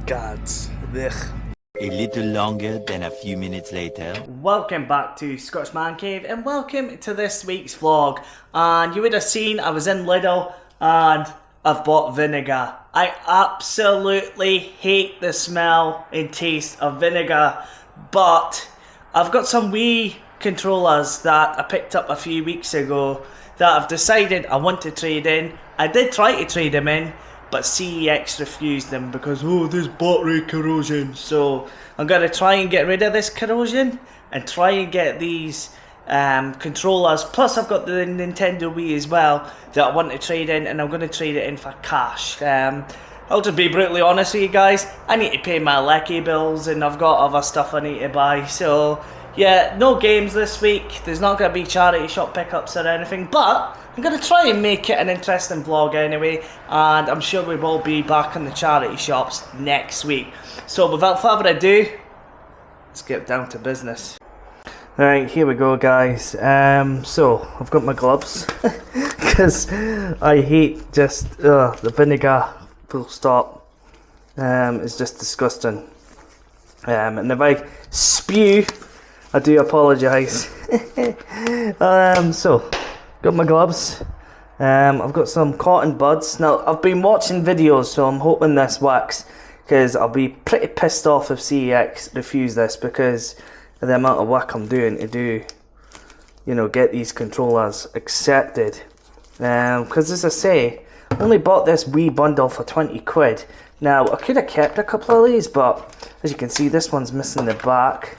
Gods. Ugh. A little longer than a few minutes later. Welcome back to Scottish Man Cave and welcome to this week's vlog. And you would have seen I was in Lidl and I've bought vinegar. I absolutely hate the smell and taste of vinegar, but I've got some Wii controllers that I picked up a few weeks ago that I've decided I want to trade in. I did try to trade them in, but CEX refused them because, oh, there's battery corrosion. So I'm going to try and get rid of this corrosion and try and get these controllers. Plus I've got the Nintendo Wii as well that I want to trade in, and I'm going to trade it in for cash. I'll just be brutally honest with you guys, I need to pay my lecky bills and I've got other stuff I need to buy. So yeah, no games this week. There's not going to be charity shop pickups or anything, but I'm going to try and make it an interesting vlog anyway, and I'm sure we will be back in the charity shops next week. So without further ado, let's get down to business. Alright, here we go guys. So I've got my gloves because I hate just the vinegar, full stop. It's just disgusting. And if I spew, I do apologise. So got my gloves. I've got some cotton buds. Now I've been watching videos, so I'm hoping this works, because I'll be pretty pissed off if CEX refuse this because of the amount of work I'm doing to do, you know, get these controllers accepted. Because as I say, I only bought this Wii bundle for 20 quid. Now I could have kept a couple of these, but as you can see, this one's missing the back.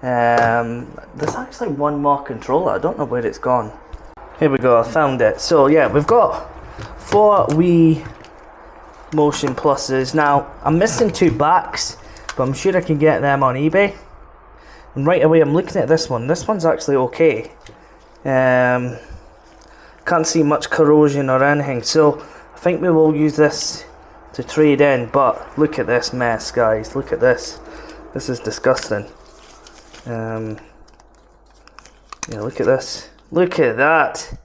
There's actually one more controller. I don't know where it's gone. Here we go, I found it. So yeah, we've got 4 Wii Motion Pluses. Now I'm missing 2 backs, but I'm sure I can get them on eBay. And right away I'm looking at this one. This one's actually okay. Can't see much corrosion or anything, so I think we will use this to trade in. But look at this mess, guys. Look at this. This is disgusting. Yeah, look at this. Look at that.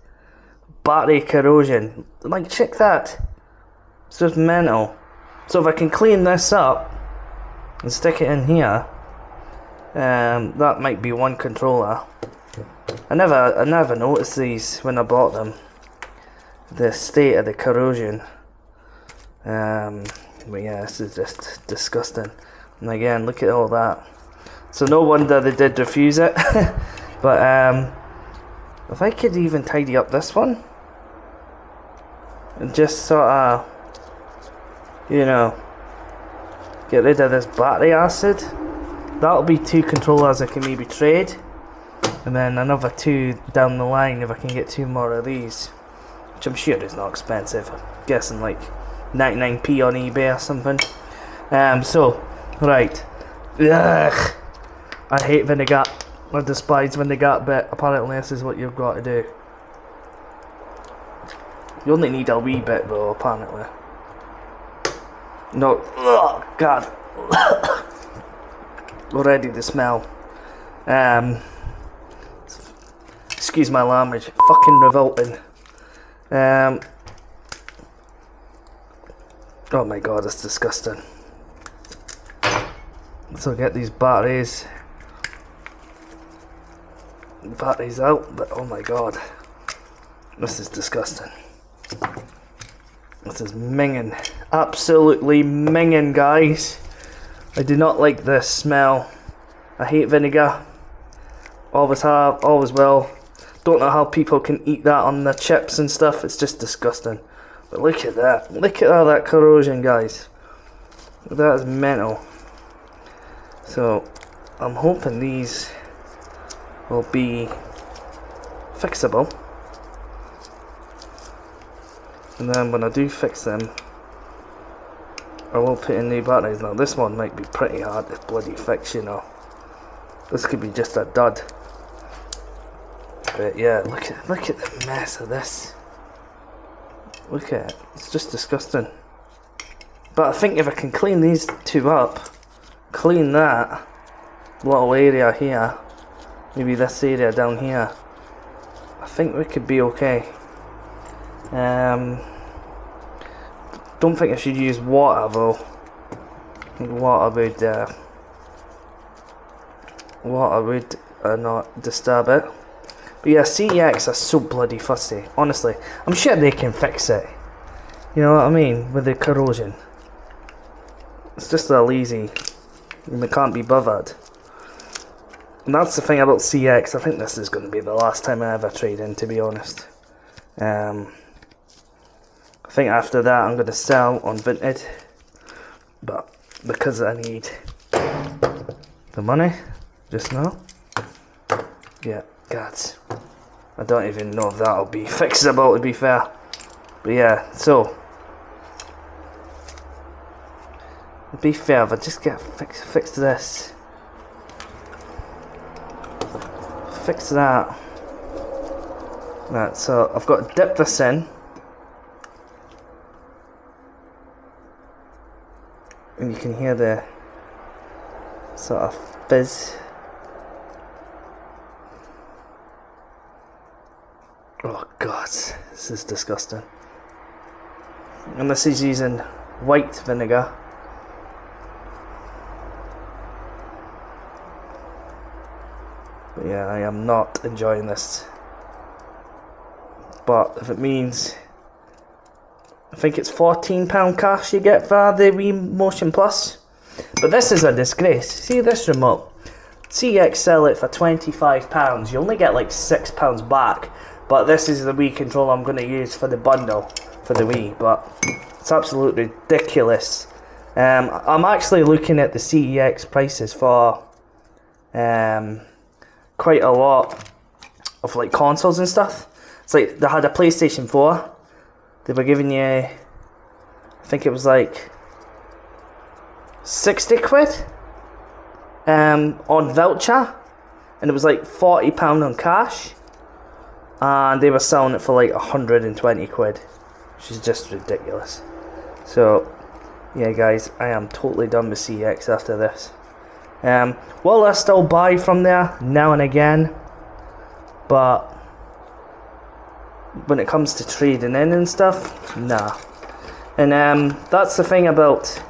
Battery corrosion. Like, check that. It's just mental. So if I can clean this up and stick it in here, that might be one controller. I never noticed these when I bought them, the state of the corrosion. But yeah, this is just disgusting. And again, look at all that. So no wonder they did refuse it. But if I could even tidy up this one and just sort of, you know, get rid of this battery acid, that'll be 2 controllers I can maybe trade, and then another 2 down the line if I can get 2 more of these, which I'm sure is not expensive. I'm guessing like 99p on eBay or something. So right, ugh, I hate vinegar. I despise vinegar, but apparently this is what you've got to do. You only need a wee bit though, apparently. No, oh god. Already the smell. Excuse my language. Fucking revolting. Oh my god, it's disgusting. So get these batteries out, but oh my god, this is disgusting. This is minging, absolutely minging, guys. I do not like this smell. I hate vinegar. Always have, always will. Don't know how people can eat that on their chips and stuff. It's just disgusting. But look at that. Look at all that corrosion, guys. That is mental. So I'm hoping these will be fixable, and then when I do fix them, I will put in new batteries. Now this one might be pretty hard to bloody fix, you know. This could be just a dud. But yeah, look at the mess of this. Look at it. It's just disgusting. But I think if I can clean these 2 up, clean that little area here, maybe this area down here, I think we could be okay. Don't think I should use water though. not disturb it. But yeah, CEX are so bloody fussy. Honestly, I'm sure they can fix it. You know what I mean? With the corrosion. It's just a lazy, and they can't be bothered. And that's the thing about CEX. I think this is going to be the last time I ever trade in, to be honest. I think after that I'm going to sell on Vinted. But because I need the money just now. Yeah, God. I don't even know if that'll be fixable, to be fair. But yeah, so. To be fair, if I just get fix this. Fix that. Right, so I've got to dip this in. And you can hear the sort of fizz. Oh God, this is disgusting. And this is using white vinegar. But yeah, I am not enjoying this. But if it means, I think it's £14 cash you get for the Wii Motion Plus. But this is a disgrace. See this remote? CEX sell it for £25. You only get like £6 back. But this is the Wii controller I'm going to use for the bundle for the Wii. But it's absolutely ridiculous. I'm actually looking at the CEX prices for quite a lot of like consoles and stuff. It's like they had a PlayStation 4. They were giving you, I think it was like 60 quid on voucher, and it was like £40 on cash, and they were selling it for like 120 quid, which is just ridiculous. So yeah guys, I am totally done with CEX after this. Will I still buy from there now and again, but when it comes to trading in and stuff, nah. And that's the thing about,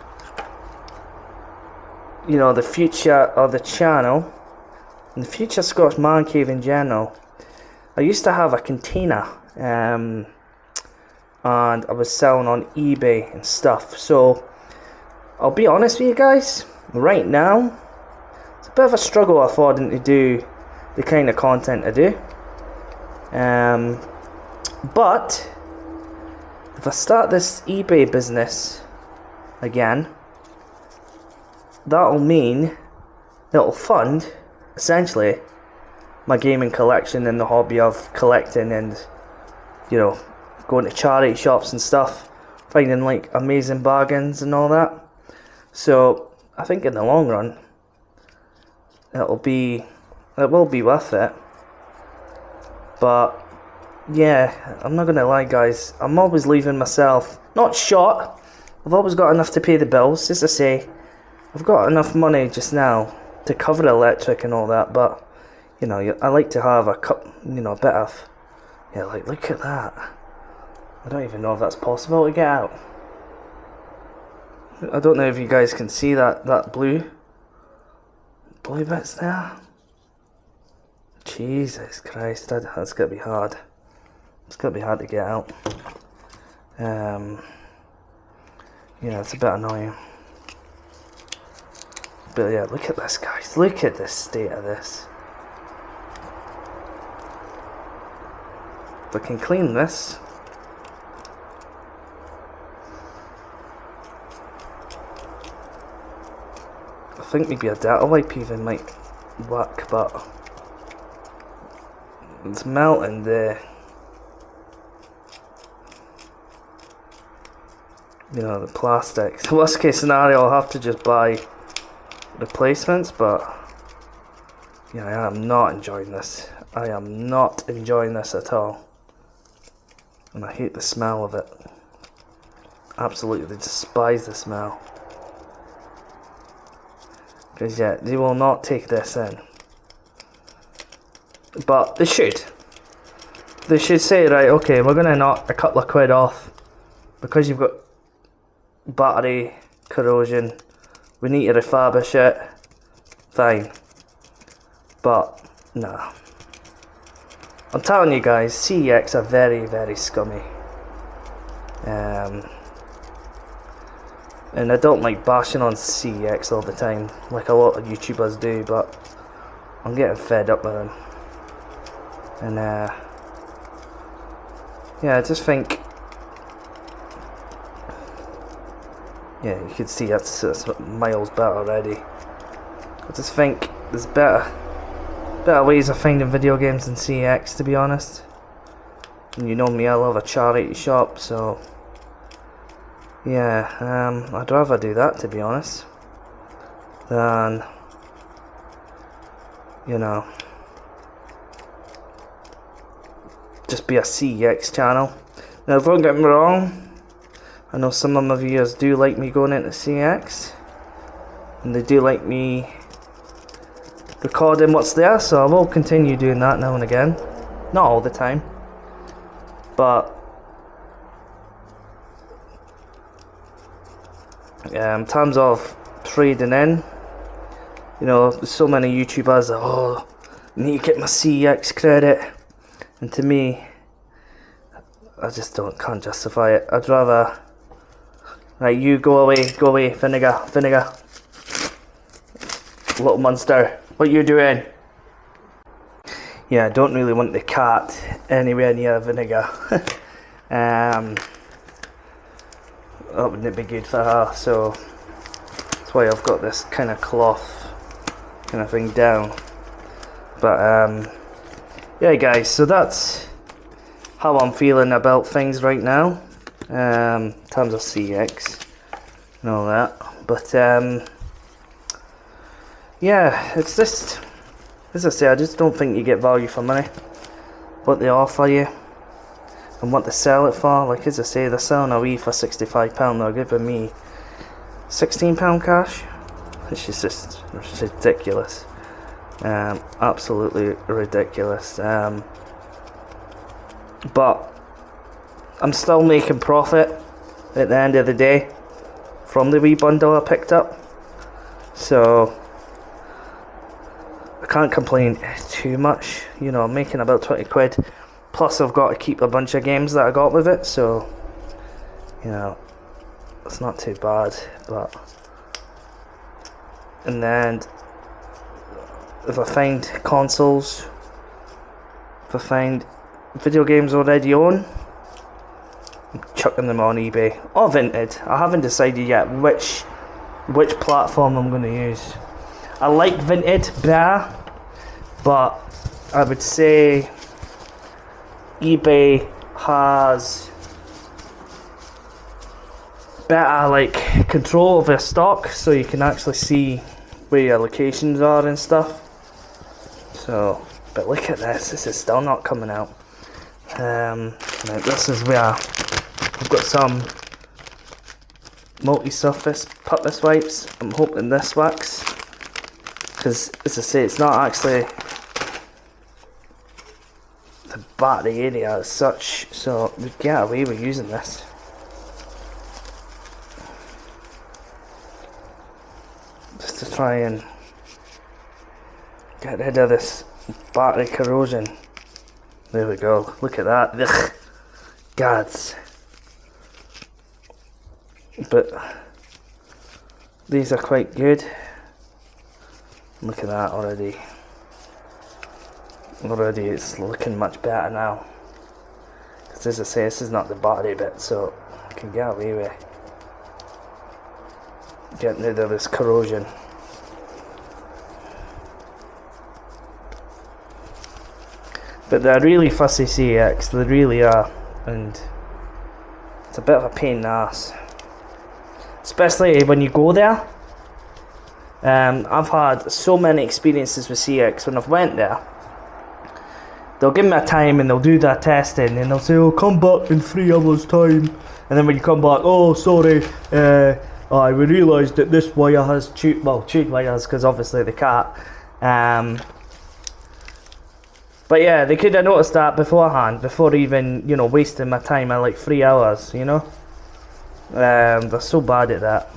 you know, the future of the channel and the future Scottish Man Cave in general. I used to have a container and I was selling on eBay and stuff. So I'll be honest with you guys, right now it's a bit of a struggle affording to do the kind of content I do. But if I start this eBay business again, that'll mean it'll fund essentially my gaming collection and the hobby of collecting and, you know, going to charity shops and stuff, finding like amazing bargains and all that. So I think in the long run it will be worth it. But yeah, I'm not gonna lie guys, I'm always leaving myself not short. I've always got enough to pay the bills. As I say, I've got enough money just now to cover electric and all that, but you know, I like to have a a bit of, yeah, like look at that. I don't even know if that's possible to get out. I don't know if you guys can see that blue bits there. Jesus Christ, that's gonna be hard. It's gonna be hard to get out. Yeah, it's a bit annoying. But yeah, look at this guys, look at the state of this. If I can clean this. I think maybe a data wipe even might work, but it's melting there. You know, the plastics. Worst case scenario, I'll have to just buy replacements, but yeah, I am not enjoying this. I am not enjoying this at all. And I hate the smell of it. Absolutely despise the smell. Because yeah, they will not take this in. But they should. They should say, right, okay, we're going to knock a couple of quid off because you've got battery corrosion. we need to refurbish it, fine. But, nah. I'm telling you guys, CEX are very, very scummy. And I don't like bashing on CEX all the time, like a lot of YouTubers do, but I'm getting fed up with them. And yeah, I just think, yeah, you can see that's miles better already. I just think there's better ways of finding video games than CEX, to be honest. And you know me, I love a charity shop, so yeah, I'd rather do that, to be honest, than, you know, just be a CEX channel. Now don't get me wrong, I know some of my viewers do like me going into CEX, and they do like me recording what's there, so I will continue doing that now and again. Not all the time, but in terms of trading in, you know, there's so many YouTubers that, oh, I need to get my CEX credit, and to me, I just can't justify it. I'd rather, right, you go away, Vinegar, little monster, what you doing? Yeah, I don't really want the cat anywhere near Vinegar. That wouldn't be good for her, so that's why I've got this kind of cloth kind of thing down. But yeah guys, so that's how I'm feeling about things right now, in terms of CEX and all that. But yeah, it's just, as I say, I just don't think you get value for money, what they offer you and what they sell it for. Like, as I say, they're selling a Wii for £65, they're giving me £16 cash, which is just ridiculous. Absolutely ridiculous. But I'm still making profit at the end of the day from the Wii bundle I picked up, so I can't complain too much. You know, I'm making about 20 quid, plus I've got to keep a bunch of games that I got with it, so you know, it's not too bad. But and then if I find consoles, if I find video games already on, I'm chucking them on eBay or Vinted. I haven't decided yet which platform I'm going to use. I like Vinted better, but I would say eBay has better like control of their stock, so you can actually see where your locations are and stuff. So, but look at this is still not coming out. Right, this is where I've got some multi-surface purpose wipes. I'm hoping this works, because as I say, it's not actually the battery area as such, so we get away with using this. Just to try and get rid of this battery corrosion. There we go, look at that. Ugh. Gads. But these are quite good. Look at that already. Already it's looking much better now. Because as I say, this is not the battery bit, so I can get away with getting rid of this corrosion. But they're really fussy CEX, they really are, and it's a bit of a pain in the ass, especially when you go there. I've had so many experiences with CEX. When I've went there, they'll give me a time and they'll do their testing and they'll say, oh, come back in 3 hours time, and then when you come back, oh sorry, we realised that this wire has chewed wires, because obviously the cat. But yeah, they could have noticed that beforehand, before even, you know, wasting my time at like 3 hours, you know. They're so bad at that.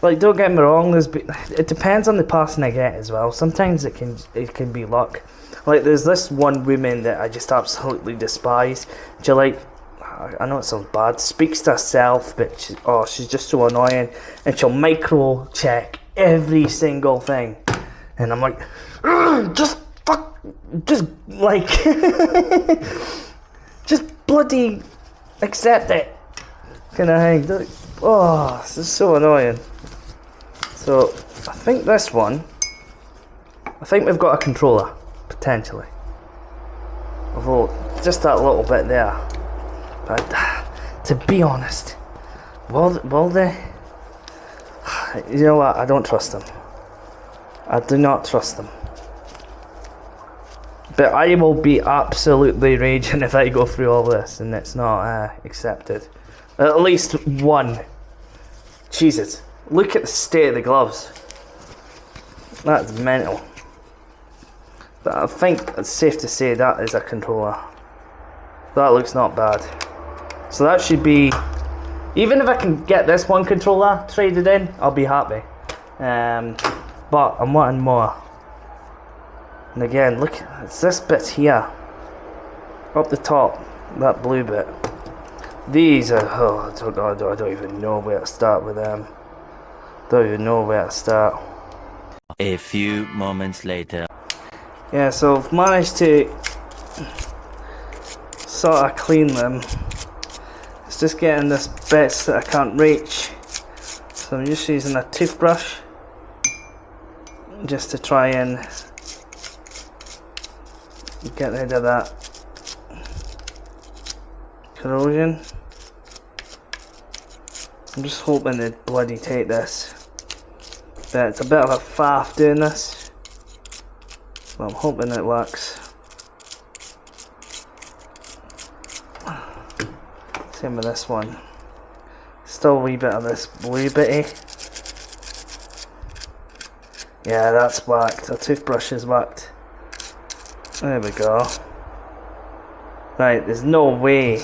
Like, don't get me wrong, it depends on the person I get as well. Sometimes it can be luck. Like, there's this one woman that I just absolutely despise. She, like, I know it sounds bad, speaks to herself, but she's just so annoying. And she'll micro check every single thing. And I'm like, just like, just bloody accept it. Kind of thing. Oh, this is so annoying. So, I think this one, I think we've got a controller, potentially. Although, just that little bit there. But, to be honest, will they? You know what, I don't trust them. I do not trust them. But I will be absolutely raging if I go through all this and it's not accepted. At least one. Jesus. Look at the state of the gloves. That's mental. But I think it's safe to say that is a controller. That looks not bad. So that should be... Even if I can get this one controller traded in, I'll be happy. But I'm wanting more. And again, look, it's this bit here. Up the top, that blue bit. These are... Oh, I don't even know where to start with them. Don't even know where to start. A few moments later. Yeah, so I've managed to sort of clean them. It's just getting this bits that I can't reach. So I'm just using a toothbrush just to try and get rid of that corrosion. I'm just hoping they bloody take this. But it's a bit of a faff doing this. But I'm hoping it works. Same with this one. Still a wee bit of this blue bitty. Yeah, that's worked. The toothbrush has worked. There we go. Right, there's no way.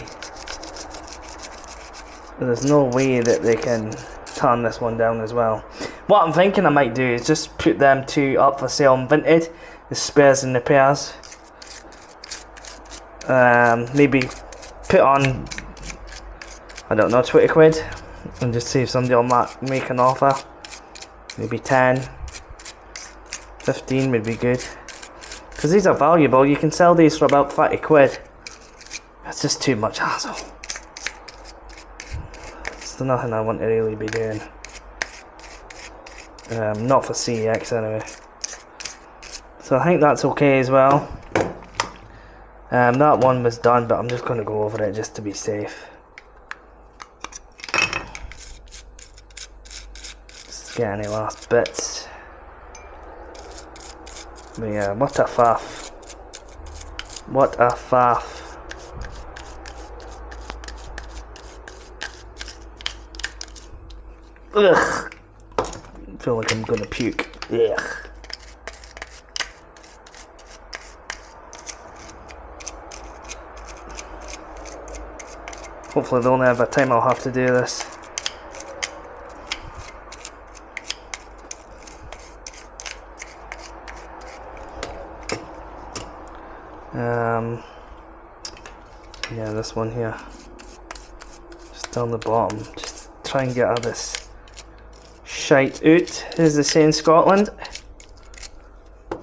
There's no way that they can turn this one down as well. What I'm thinking I might do is just put them two up for sale on Vinted, the spares and repairs. Maybe put on, I don't know, 20 quid and just see if somebody will make an offer. Maybe 10, 15 would be good. Because these are valuable, you can sell these for about 30 quid. That's just too much hassle. It's nothing I want to really be doing. Not for CEX anyway. So I think that's okay as well. That one was done, but I'm just going to go over it just to be safe. Just get any last bits. But yeah, what a faff. What a faff. Ugh. I feel like I'm gonna puke. Ugh. Hopefully the only other time I'll have to do this. Yeah, this one here. Just down the bottom. Just try and get out of this shite out, as they say in Scotland. I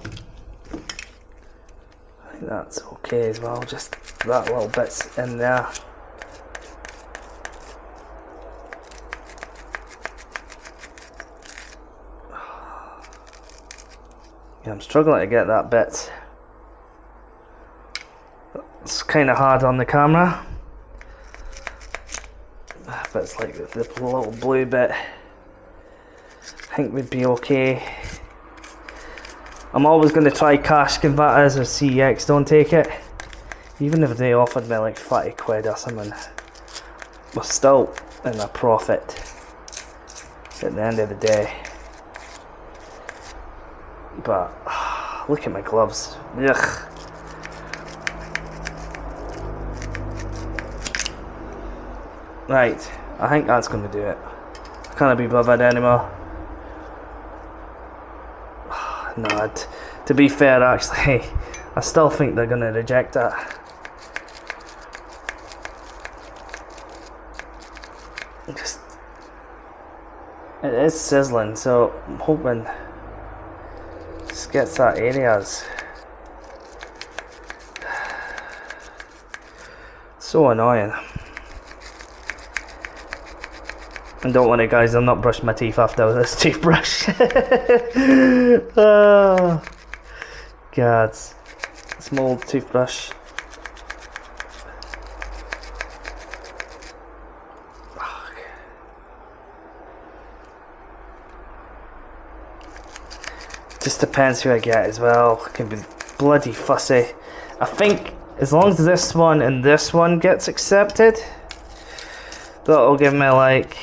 think that's okay as well, just that little bit's in there. Yeah, I'm struggling to get that bit. It's kind of hard on the camera, but it's like the little blue bit I think would be okay. I'm always going to try cash converters or CEX, don't take it. Even if they offered me like 30 quid or something, we're still in a profit at the end of the day. But look at my gloves. Ugh. Right, I think that's going to do it. I can't be bothered anymore. No, to be fair, actually, I still think they're going to reject it. Just, it is sizzling, so I'm hoping this gets that areas. So annoying. And don't worry guys, I'll not brush my teeth after this toothbrush. Oh God, small toothbrush. Just depends who I get as well. It can be bloody fussy. I think as long as this one and this one gets accepted, that'll give me like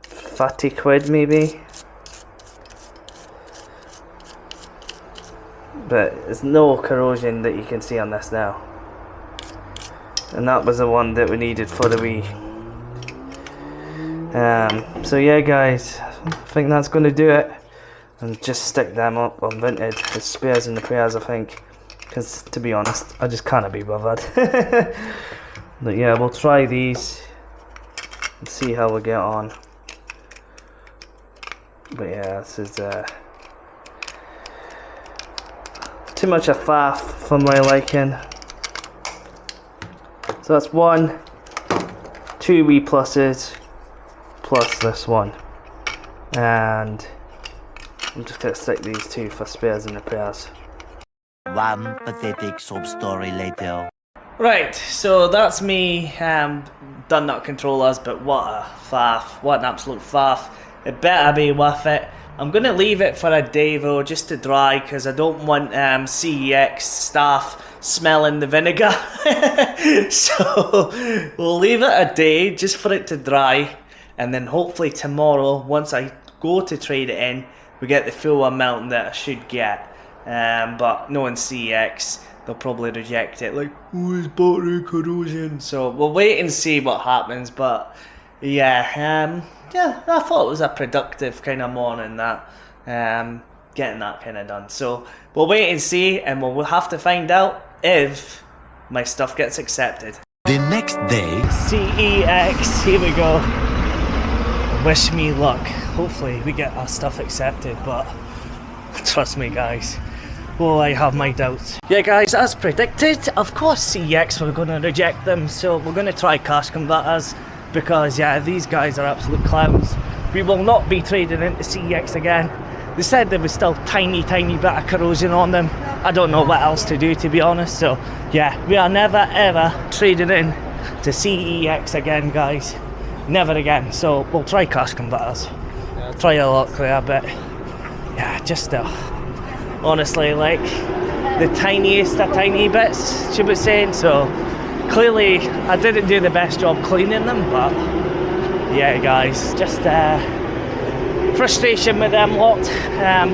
30 quid maybe. But there's no corrosion that you can see on this now. And that was the one that we needed for the Wii. So yeah guys, I think that's going to do it. And just stick them up on Vinted as spares and repairs, I think. Because to be honest, I just can't be bothered. But yeah, we'll try these and see how we get on. But yeah, this is too much a faff for my liking. So that's 1, 2 Wii Pluses plus this one. And I'm just going to stick these 2 for spares and repairs. One pathetic sob story later. Right, so that's me done that controllers, but what a faff, what an absolute faff. It better be worth it. I'm going to leave it for a day though, just to dry, because I don't want CEX staff smelling the vinegar. So we'll leave it a day just for it to dry, and then hopefully tomorrow, once I go to trade it in, we get the full amount that I should get. But knowing CEX, they'll probably reject it, like, oh, it's battery corrosion. So we'll wait and see what happens. But yeah, yeah, I thought it was a productive kind of morning, that getting that kind of done. So we'll wait and see, and we'll have to find out if my stuff gets accepted. The next day, CEX, here we go. Wish me luck. Hopefully we get our stuff accepted, but trust me guys, well, I have my doubts. Yeah guys, as predicted, of course CEX were going to reject them, so we're going to try cash converters, because yeah, these guys are absolute clowns. We will not be trading into CEX again. They said there was still tiny bit of corrosion on them. I don't know what else to do, to be honest. So yeah, we are never ever trading in to CEX again guys, never again. So we'll try cash converters, try a lot there, but yeah, just honestly, like the tiniest of tiny bits, should we say. So clearly I didn't do the best job cleaning them, but yeah guys, just frustration with them lot.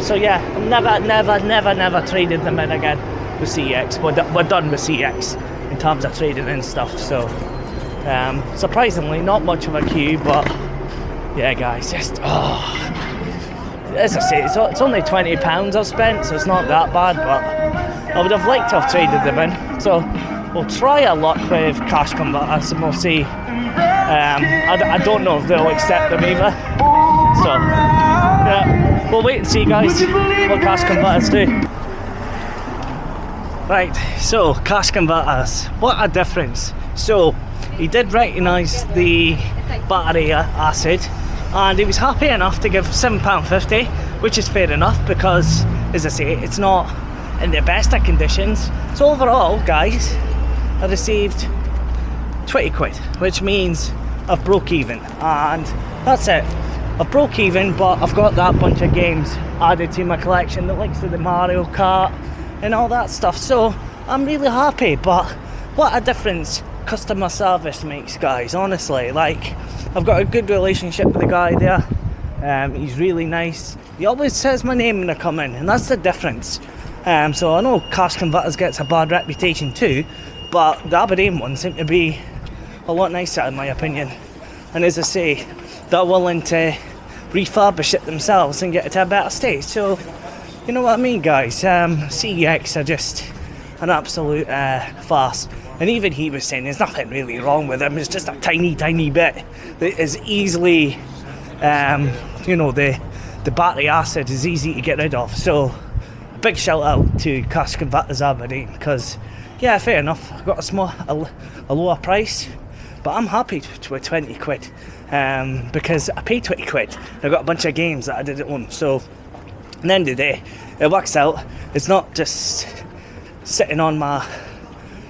So yeah, I'm never traded them in again with CEX. We're done with CEX in terms of trading in stuff. So surprisingly not much of a queue, but yeah guys, just as I say, it's only £20 I've spent, so it's not that bad, but I would have liked to have traded them in. So we'll try our luck with cash converters and we'll see. I don't know if they'll accept them either. So yeah, we'll wait and see guys what cash converters do. Right, so cash converters, what a difference. So he did recognise the battery acid, and he was happy enough to give £7.50, which is fair enough, because as I say, it's not in the best of conditions. So overall guys, I received 20 quid, which means I've broke even, and that's it. I've broke even, but I've got that bunch of games added to my collection, the likes of the Mario Kart and all that stuff. So I'm really happy. But what a difference customer service makes, guys, honestly. Like, I've got a good relationship with the guy there. He's really nice. He always says my name when I come in, and that's the difference. So I know cash converters gets a bad reputation too, but the Aberdeen ones seem to be a lot nicer in my opinion. And as I say, they're willing to refurbish it themselves and get it to a better state. So, you know what I mean, guys? CEX are just an absolute farce. And even he was saying there's nothing really wrong with them. It's just a tiny bit that is easily, you know, the battery acid is easy to get rid of. So, a big shout out to Cash Converters Aberdeen, because, yeah, fair enough, I got a lower price, but I'm happy with 20 quid, because I paid 20 quid and I got a bunch of games that I didn't own. So, at the end of the day, it works out. It's not just sitting on my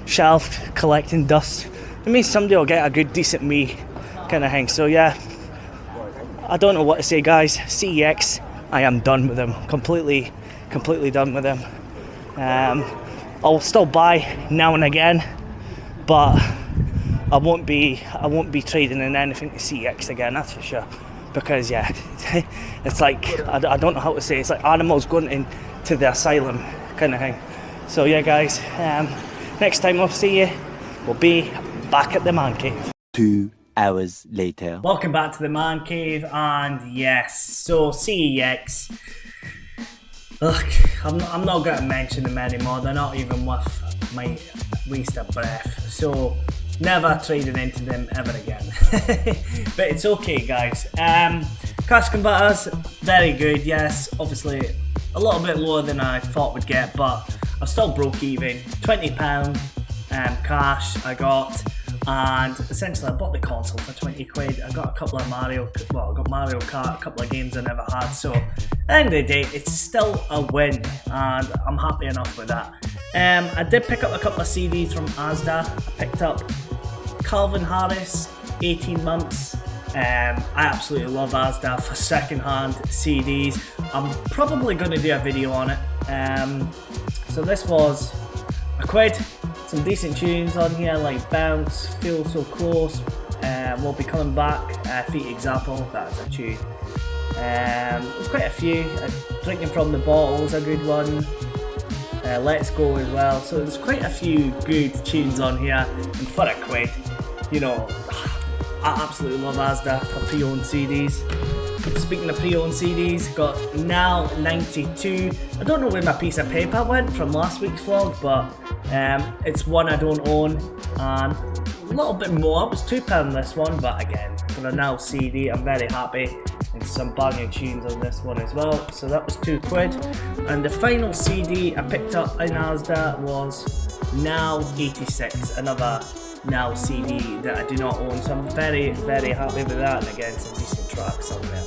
shelf collecting dust. It means somebody will get a good decent me kind of thing. So yeah, I don't know what to say, guys. CEX, I am done with them, completely done with them. I'll still buy now and again, but I won't be trading in anything to CEX again, that's for sure. Because yeah, it's like, I don't know how to say it. It's like animals going into the asylum kind of thing. So yeah, guys, next time I'll see you, we'll be back at the man cave. 2 hours later. Welcome back to the man cave, and yes, so CEX. Look, I'm not going to mention them anymore. They're not even worth my waste of breath. So never trading into them ever again. But it's okay, guys. Cash Converters, very good. Yes, obviously a little bit lower than I thought we'd get, but I still broke even. £20 cash I got, and essentially I bought the console for 20 quid. I got a couple of I got Mario Kart, a couple of games I never had. So at the end of the day, it's still a win, and I'm happy enough with that. I did pick up a couple of CDs from Asda. I picked up Calvin Harris, 18 months. I absolutely love Asda for second-hand CDs. I'm probably going to do a video on it. So this was a quid. Some decent tunes on here like Bounce, Feel So Close, We'll Be Coming Back, Feet Example, that's a tune. There's quite a few. Drinking From The Bottle is a good one. Let's Go as well. So there's quite a few good tunes on here, and for a quid, you know, I absolutely love Asda for pre-owned CDs. Speaking of pre-owned CDs, got Now 92. I don't know where my piece of paper went from last week's vlog, but it's one I don't own, and a little bit more. It was £2 this one, but again, for a Now CD, I'm very happy. And some banging tunes on this one as well. So that was 2 quid. And the final CD I picked up in Asda was Now 86, another Now CD that I do not own. So I'm very happy with that. And again, some decent tracks on there.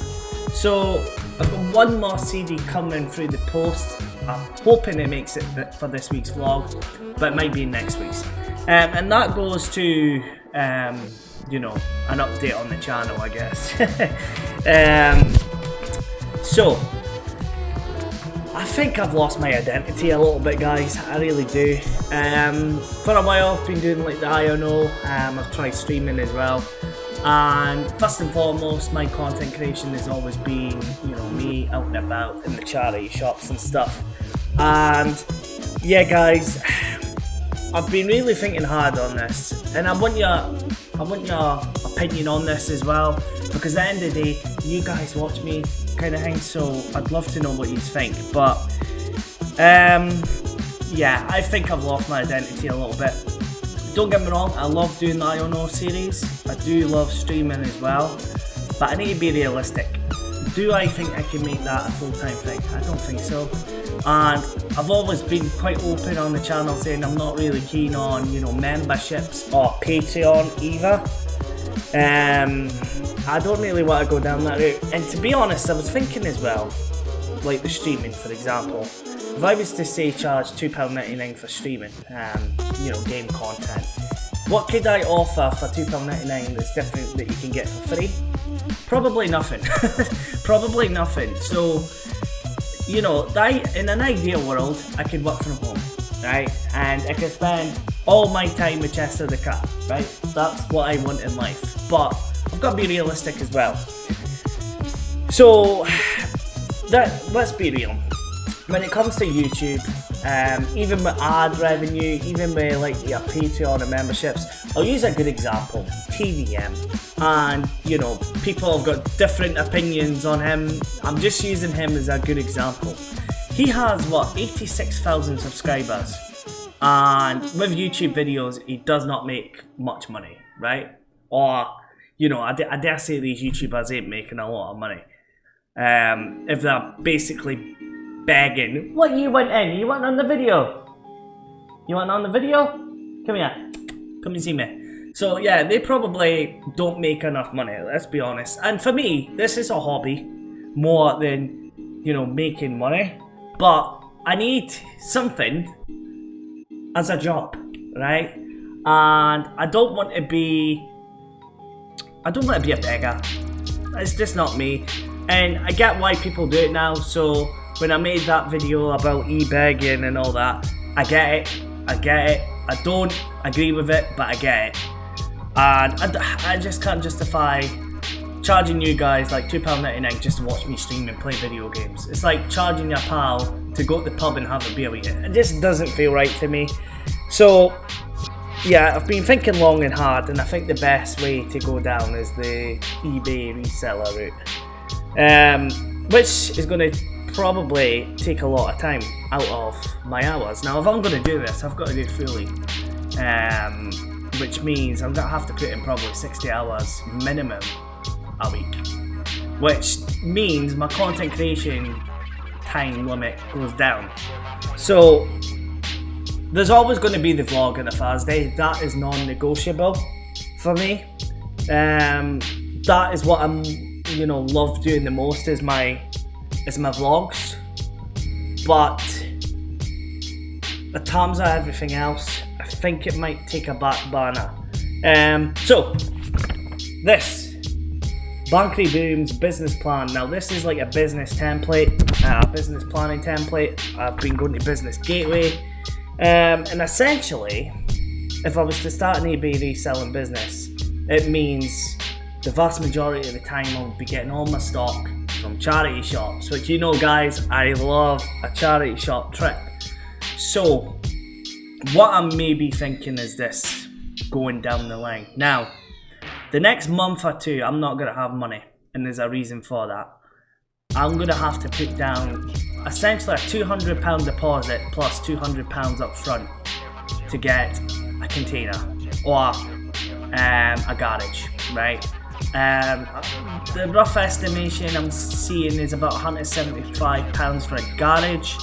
So I've got one more CD coming through the post. I'm hoping it makes it for this week's vlog, but it might be next week's. And that goes to, you know, an update on the channel, I guess. So I think I've lost my identity a little bit, guys. I really do. For a while I've been doing like the INO. I've tried streaming as well. And first and foremost, my content creation has always been, you know, me out and about in the charity shops and stuff. And yeah, guys, I've been really thinking hard on this, and I want your opinion on this as well, because at the end of the day, you guys watch me kind of thing, so I'd love to know what you think. But yeah, I think I've lost my identity a little bit. Don't get me wrong, I love doing the INO series, I do love streaming as well, but I need to be realistic. Do I think I can make that a full-time thing? I don't think so. And I've always been quite open on the channel saying I'm not really keen on, you know, memberships or Patreon either. I don't really want to go down that route. And to be honest, I was thinking as well, like the streaming for example, if I was to say charge £2.99 for streaming, you know, game content, what could I offer for £2.99 that's different that you can get for free? Probably nothing. Probably nothing. So, you know, in an ideal world, I could work from home, right? And I could spend all my time with Chester the cat, right? That's what I want in life. But I've got to be realistic as well. So, let's be real. When it comes to YouTube, even with ad revenue, even with like your Patreon and memberships, I'll use a good example, TVM. and you know, people have got different opinions on him. I'm just using him as a good example. He has what, 86,000 subscribers, and with YouTube videos he does not make much money, right? Or you know, I dare say these YouTubers ain't making a lot of money. If they're basically begging, what you want in? You want on the video? You want on the video? Come here. Come and see me. So yeah, they probably don't make enough money, let's be honest. And for me, this is a hobby more than, you know, making money. But I need something as a job, right? And I don't want to be a beggar. It's just not me. And I get why people do it now. So when I made that video about e-begging and all that, I get it. I don't agree with it, but I get it. And I just can't justify charging you guys like £2.99 just to watch me stream and play video games. It's like charging your pal to go to the pub and have a beer with you. It just doesn't feel right to me. So yeah, I've been thinking long and hard, and I think the best way to go down is the eBay reseller route, which is going to probably take a lot of time out of my hours. Now, if I'm going to do this, I've got to do it fully, which means I'm going to have to put in probably 60 hours minimum a week, which means my content creation time limit goes down. So there's always going to be the vlog on a Thursday. That is non-negotiable for me. That is what I'm, you know, love doing the most is my vlogs. But in terms of everything else, I think it might take a back burner. So this Bankery Boom's business plan. Now this is like a business template, a business planning template. I've been going to Business Gateway. And essentially, if I was to start an eBay reselling business, it means the vast majority of the time I'll be getting all my stock from charity shops, which, you know guys, I love a charity shop trip. So what I'm maybe thinking is this going down the line. Now, the next month or two, I'm not going to have money, and there's a reason for that. I'm going to have to put down essentially a £200 deposit plus £200 up front to get a container or a garage, right? The rough estimation I'm seeing is about £175 for a garage,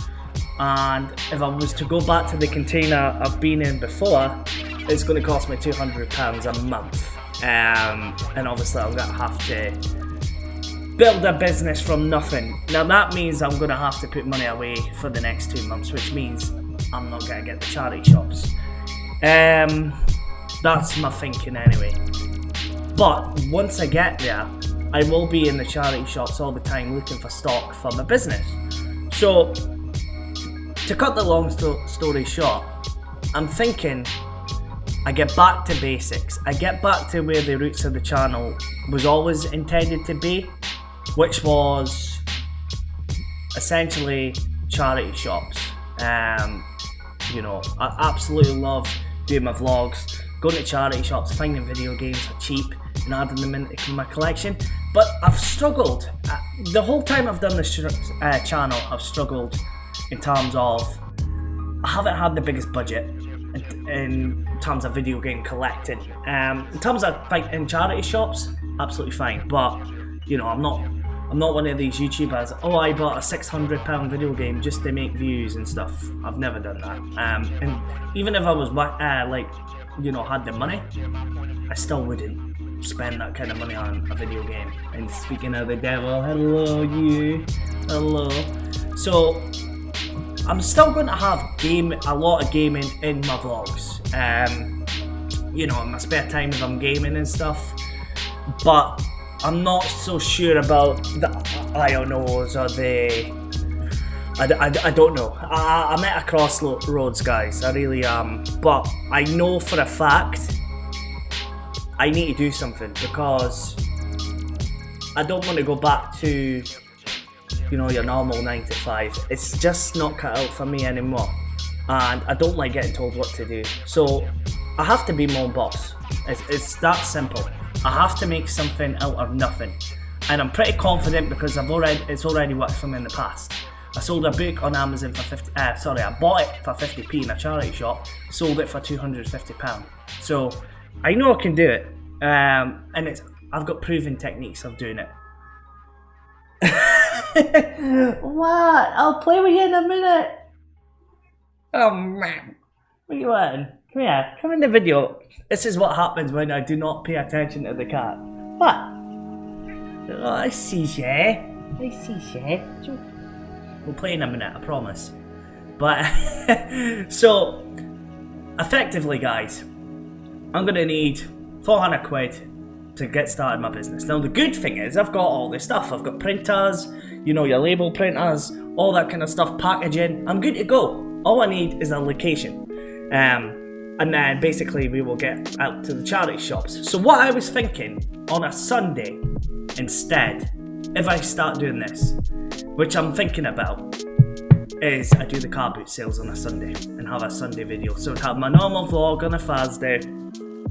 and if I was to go back to the container I've been in before, it's going to cost me £200 a month, and obviously I'm going to have to build a business from nothing. Now that means I'm going to have to put money away for the next 2 months, which means I'm not going to get the charity shops. That's my thinking anyway. But once I get there, I will be in the charity shops all the time looking for stock for my business. So to cut the long story short, I'm thinking I get back to basics. I get back to where the roots of the channel was always intended to be, which was essentially charity shops. You know, I absolutely love doing my vlogs, going to charity shops, finding video games for cheap and adding them into my collection. But I've struggled. The whole time I've done this channel, I've struggled in terms of I haven't had the biggest budget in terms of video game collecting. In terms of in charity shops, absolutely fine. But you know, I'm not one of these YouTubers, oh, I bought a £600 video game just to make views and stuff. I've never done that. And even if I was like, you know, had the money, I still wouldn't spend that kind of money on a video game. And speaking of the devil, hello you, hello. So I'm still going to have a lot of gaming in my vlogs. You know, in my spare time if I'm gaming and stuff. But I'm not so sure about the IONOs or the... I don't know. I'm at a crossroads, guys. I really am. But I know for a fact I need to do something, because I don't want to go back to, you know, your normal 9 to 5. It's just not cut out for me anymore. And I don't like getting told what to do. So I have to be my own boss. It's that simple. I have to make something out of nothing. And I'm pretty confident because it's already worked for me in the past. I sold a book on Amazon for I bought it for 50p in a charity shop, sold it for £250. So I know I can do it, and I've got proven techniques of doing it. What? I'll play with you in a minute. Oh man, what are you wanting? Come here, come in the video. This is what happens when I do not pay attention to the cat. What? Oh, I see you. We'll play in a minute, I promise. But, so, effectively guys, I'm going to need 400 quid to get started my business. Now the good thing is, I've got all this stuff. I've got printers, you know, your label printers, all that kind of stuff, packaging. I'm good to go. All I need is a location. And then basically we will get out to the charity shops. So what I was thinking, on a Sunday instead, if I start doing this, which I'm thinking about, is I do the car boot sales on a Sunday and have a Sunday video. So I'd have my normal vlog on a Thursday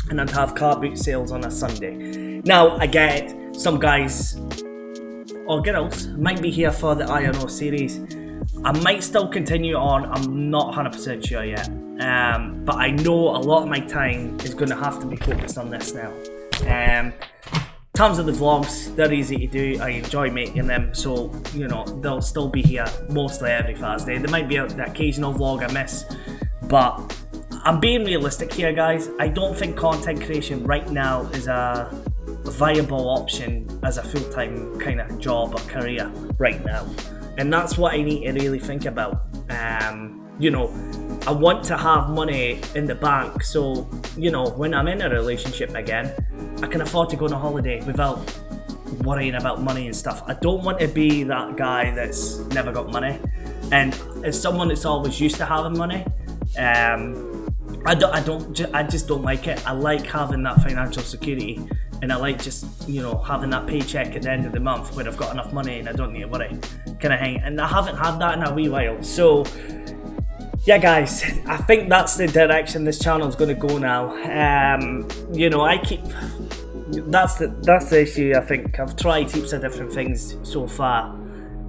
and I'd have car boot sales on a Sunday. Now I get some guys or girls might be here for the I&O series. I might still continue on, I'm not 100% sure yet. But I know a lot of my time is going to have to be focused on this now. In terms of the vlogs, they're easy to do. I enjoy making them, so you know they'll still be here mostly every Thursday. There might be the occasional vlog I miss, but I'm being realistic here, guys. I don't think content creation right now is a viable option as a full-time kind of job or career right now, and that's what I need to really think about. You know, I want to have money in the bank, so you know when I'm in a relationship again, I can afford to go on a holiday without worrying about money and stuff. I don't want to be that guy that's never got money, and as someone that's always used to having money, I just don't like it. I like having that financial security, and I like just, you know, having that paycheck at the end of the month where I've got enough money and I don't need to worry, kind of thing. And I haven't had that in a wee while, so yeah guys, I think that's the direction this channel is going to go now. You know, that's the issue. I think I've tried heaps of different things so far,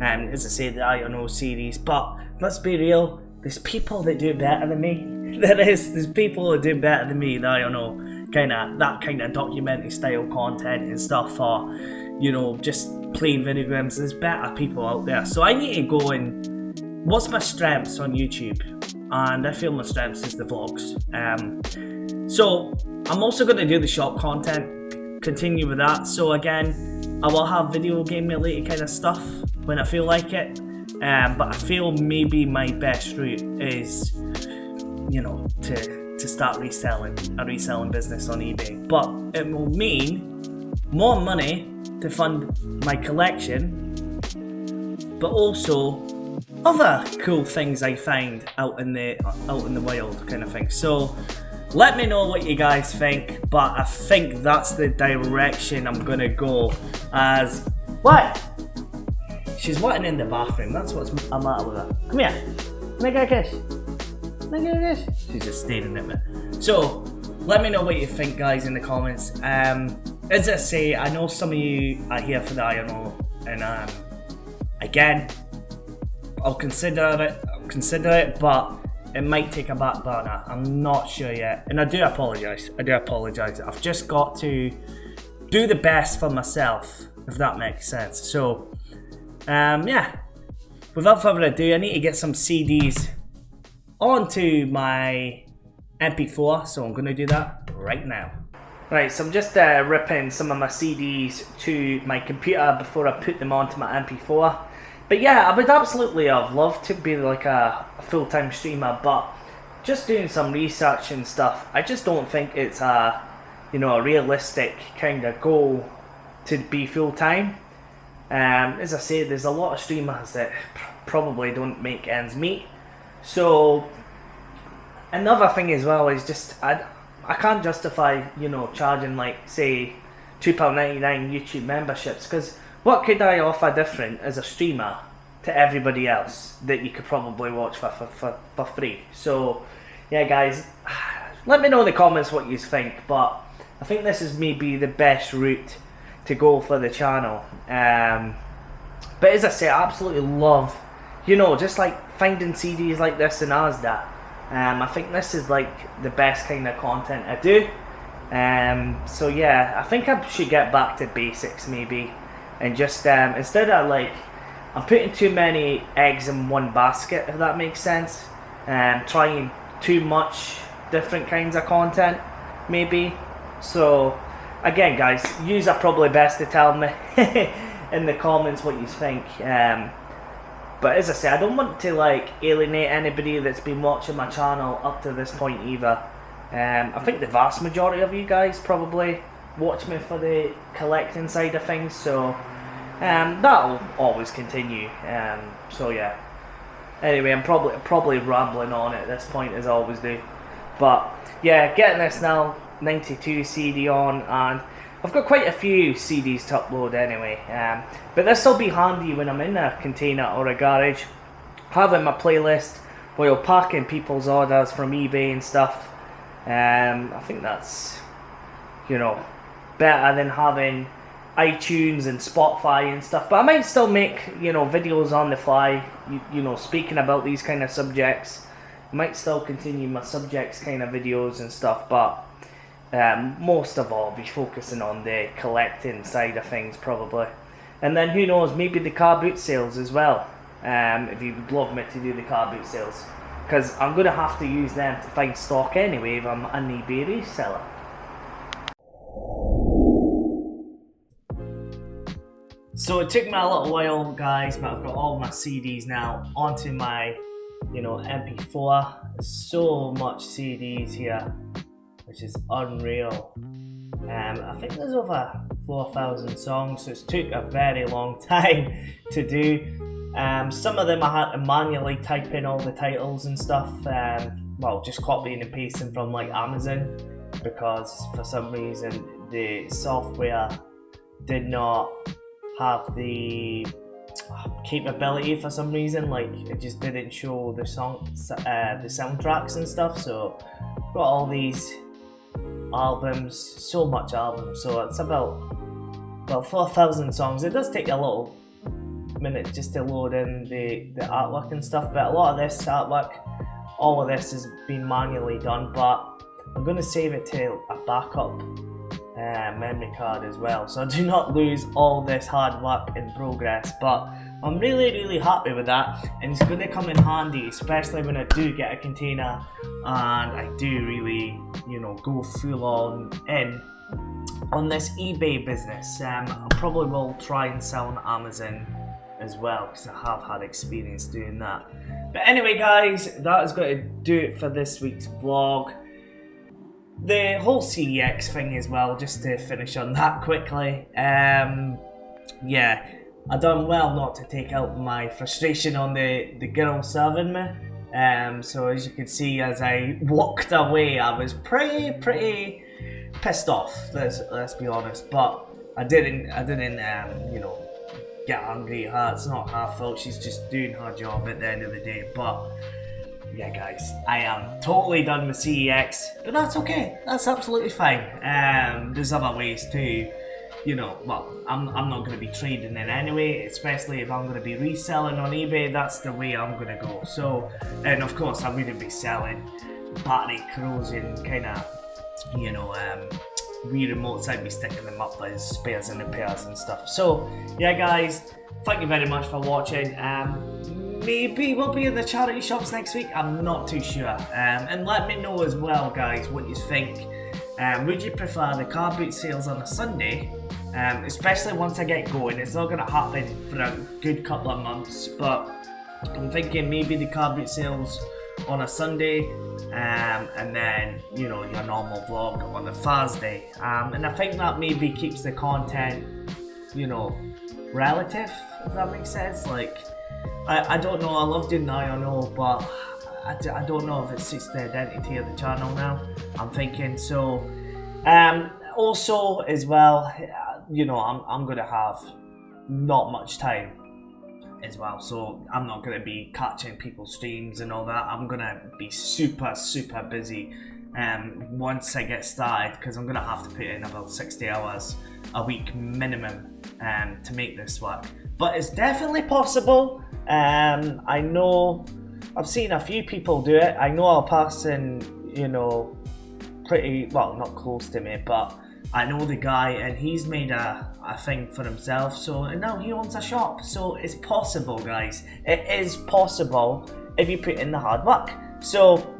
and as I say, the I&O series, but let's be real, there's people that do it better than me. There's people that do it better than me, that I don't know, that kind of documentary style content and stuff, or you know, just playing video games. There's better people out there, so I need to go and what's my strengths on YouTube, and I feel my strengths is the vlogs. So I'm also going to do the shop content, continue with that. So again, I will have video game related kind of stuff when I feel like it, but I feel maybe my best route is, you know, to start a reselling business on eBay, but it will mean more money to fund my collection, but also other cool things I find out in the wild, kind of thing. So let me know what you guys think, but I think that's the direction I'm gonna go. As what? She's wanting in the bathroom. That's what's the matter with her. Come here. Make her a kiss. Make her a kiss. She's just staring at me. So let me know what you think, guys, in the comments. As I say, I know some of you are here for the I&O, and again, I'll consider it, but it might take a back burner. I'm not sure yet, and I do apologise. I've just got to do the best for myself, if that makes sense. So, yeah. Without further ado, I need to get some CDs onto my MP4, so I'm going to do that right now. Right, so I'm just ripping some of my CDs to my computer before I put them onto my MP4. But yeah, I would absolutely have loved to be like a full-time streamer, but just doing some research and stuff, I just don't think it's a, you know, a realistic kind of goal to be full-time. As I say, there's a lot of streamers that probably don't make ends meet. So another thing as well is just I can't justify, you know, charging like say £2.99 YouTube memberships, because what could I offer different as a streamer to everybody else that you could probably watch for free? So yeah guys, let me know in the comments what you think, but I think this is maybe the best route to go for the channel. But as I say, I absolutely love, you know, just like finding CDs like this in Asda. I think this is like the best kind of content I do. So yeah, I think I should get back to basics maybe, and just instead of like, I'm putting too many eggs in one basket, if that makes sense. Trying too much different kinds of content maybe. So again guys, yous are probably best to tell me in the comments what you think. But as I say, I don't want to like alienate anybody that's been watching my channel up to this point either. I think the vast majority of you guys probably watch me for the collecting side of things, so that'll always continue. So yeah. Anyway, I'm probably rambling on at this point, as I always do. But yeah, getting this now 92 CD on, and I've got quite a few CDs to upload anyway. But this will be handy when I'm in a container or a garage, having my playlist while packing people's orders from eBay and stuff. I think that's, you know, better than having iTunes and Spotify and stuff. But I might still make, you know, videos on the fly, you know, speaking about these kind of subjects. I might still continue my subjects kind of videos and stuff, but most of all, I'll be focusing on the collecting side of things probably. And then who knows, maybe the car boot sales as well, if you would love me to do the car boot sales. Because I'm going to have to use them to find stock anyway if I'm an eBay reseller. So it took me a little while guys, but I've got all my CDs now onto my, you know, MP4. There's so much CDs here, which is unreal. I think there's over 4,000 songs, so it took a very long time to do. Some of them I had to manually type in all the titles and stuff, well, just copying and pasting from like Amazon, because for some reason the software did not have the capability for some reason, like it just didn't show the the soundtracks and stuff. So I've got all these albums, so much albums, so it's about 4,000 songs. It does take a little minute just to load in the artwork and stuff, but a lot of this artwork, all of this has been manually done, but I'm going to save it to a backup memory card as well, so I do not lose all this hard work in progress. But I'm really happy with that, and it's going to come in handy, especially when I do get a container and I do really, you know, go full on in on this eBay business. I probably will try and sell on Amazon as well, because I have had experience doing that. But anyway guys, that is going to do it for this week's vlog. The whole CEX thing as well, just to finish on that quickly. Yeah, I done well not to take out my frustration on the girl serving me. So as you can see, as I walked away, I was pretty pissed off. Let's be honest. But I didn't you know, get angry at her. It's not her fault. She's just doing her job at the end of the day. But yeah guys, I am totally done with CEX, but that's okay, that's absolutely fine. There's other ways to, you know, well, I'm not going to be trading in anyway, especially if I'm going to be reselling on eBay. That's the way I'm going to go. So, and of course I wouldn't be selling battery corrosion kind of, you know, Wii remotes. I'd be sticking them up as spares and repairs and stuff. So yeah guys, thank you very much for watching. Maybe we'll be in the charity shops next week, I'm not too sure. And let me know as well guys what you think. Would you prefer the car boot sales on a Sunday? Especially once I get going. It's not going to happen for a good couple of months, but I'm thinking maybe the car boot sales on a Sunday, and then, you know, your normal vlog on a Thursday. And I think that maybe keeps the content, you know, relative, if that makes sense. Like, I don't know, I love doing the I know, but I don't know if it suits the identity of the channel now, I'm thinking. So also as well, you know, I'm gonna have not much time as well, so I'm not gonna be catching people's streams and all that. I'm gonna be super busy once I get started, because I'm gonna have to put in about 60 hours a week minimum to make this work. But it's definitely possible. I know I've seen a few people do it. I know a person, pretty well, not close to me, but I know the guy, and he's made a thing for himself. So and now he owns a shop. So it's possible, guys. It is possible if you put in the hard work. So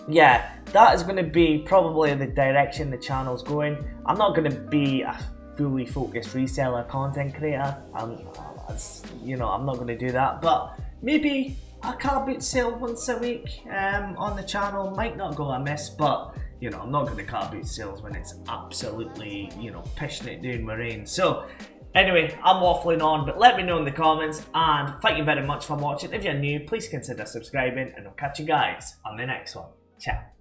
yeah, that is going to be probably the direction the channel's going. I'm not going to be a fully focused reseller content creator. I'm not going to do that. But maybe a car boot sale once a week on the channel might not go amiss. But I'm not going to car boot sales when it's absolutely pissing it down with rain. So anyway, I'm waffling on, but let me know in the comments, and thank you very much for watching. If you're new, please consider subscribing, and I'll catch you guys on the next one. Ciao.